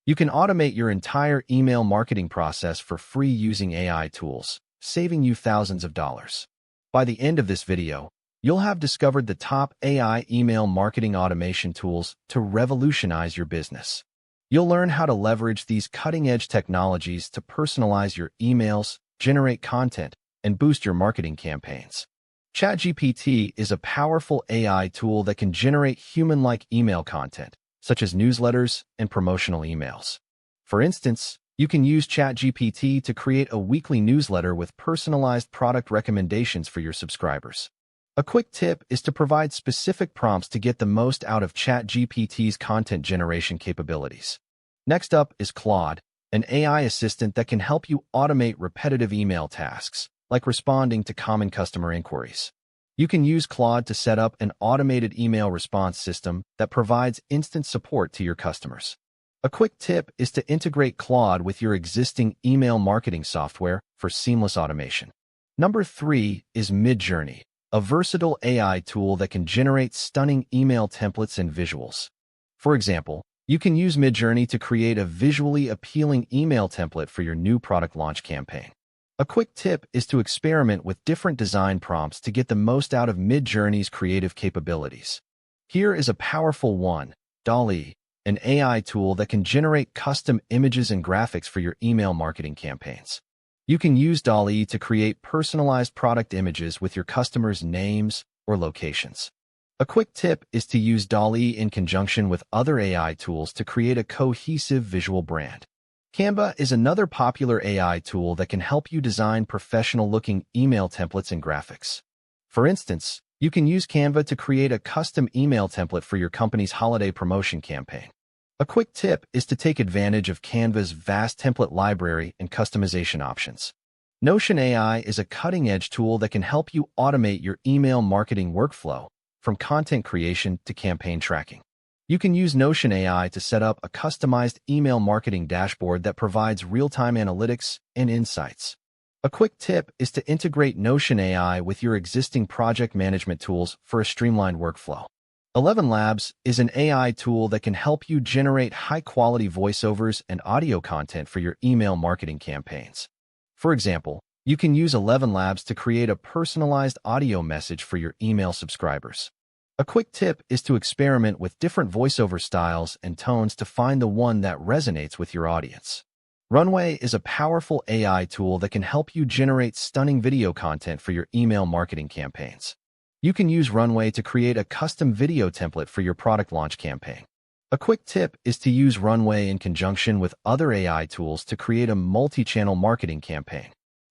You can automate your entire email marketing process for free using AI tools, saving you thousands of dollars. By the end of this video, you'll have discovered the top AI email marketing automation tools to revolutionize your business. You'll learn how to leverage these cutting-edge technologies to personalize your emails, generate content, and boost your marketing campaigns. ChatGPT is a powerful AI tool that can generate human-like email content, such as newsletters and promotional emails. For instance, you can use ChatGPT to create a weekly newsletter with personalized product recommendations for your subscribers. A quick tip is to provide specific prompts to get the most out of ChatGPT's content generation capabilities. Next up is Claude, an AI assistant that can help you automate repetitive email tasks, like responding to common customer inquiries. You can use Claude to set up an automated email response system that provides instant support to your customers. A quick tip is to integrate Claude with your existing email marketing software for seamless automation. Number 3 is Midjourney, a versatile AI tool that can generate stunning email templates and visuals. For example, you can use Midjourney to create a visually appealing email template for your new product launch campaign. A quick tip is to experiment with different design prompts to get the most out of Midjourney's creative capabilities. Here is a powerful one, DALL-E, an AI tool that can generate custom images and graphics for your email marketing campaigns. You can use DALL-E to create personalized product images with your customers' names or locations. A quick tip is to use DALL-E in conjunction with other AI tools to create a cohesive visual brand. Canva is another popular AI tool that can help you design professional-looking email templates and graphics. For instance, you can use Canva to create a custom email template for your company's holiday promotion campaign. A quick tip is to take advantage of Canva's vast template library and customization options. Notion AI is a cutting-edge tool that can help you automate your email marketing workflow, from content creation to campaign tracking. You can use Notion AI to set up a customized email marketing dashboard that provides real-time analytics and insights. A quick tip is to integrate Notion AI with your existing project management tools for a streamlined workflow. ElevenLabs is an AI tool that can help you generate high-quality voiceovers and audio content for your email marketing campaigns. For example, you can use ElevenLabs to create a personalized audio message for your email subscribers. A quick tip is to experiment with different voiceover styles and tones to find the one that resonates with your audience. Runway is a powerful AI tool that can help you generate stunning video content for your email marketing campaigns. You can use Runway to create a custom video template for your product launch campaign. A quick tip is to use Runway in conjunction with other AI tools to create a multi-channel marketing campaign.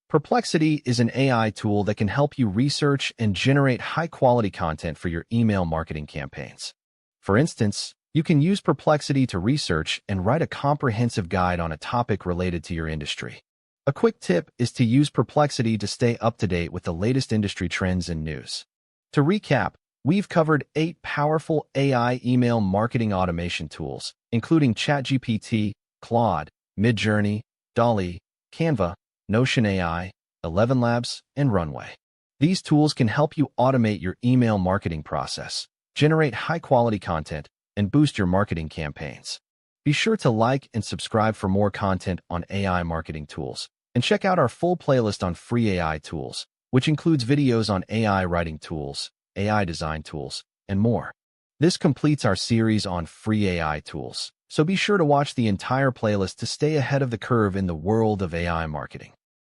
Perplexity is an AI tool that can help you research and generate high-quality content for your email marketing campaigns. For instance, you can use Perplexity to research and write a comprehensive guide on a topic related to your industry. A quick tip is to use Perplexity to stay up to date with the latest industry trends and news. To recap, we've covered 8 powerful AI email marketing automation tools, including ChatGPT, Claude, Midjourney, DALL-E, Canva, Notion AI, ElevenLabs, and Runway. These tools can help you automate your email marketing process, generate high-quality content, and boost your marketing campaigns. Be sure to like and subscribe for more content on AI marketing tools, and check out our full playlist on free AI tools, which includes videos on AI writing tools, AI design tools, and more. This completes our series on free AI tools, so be sure to watch the entire playlist to stay ahead of the curve in the world of AI marketing.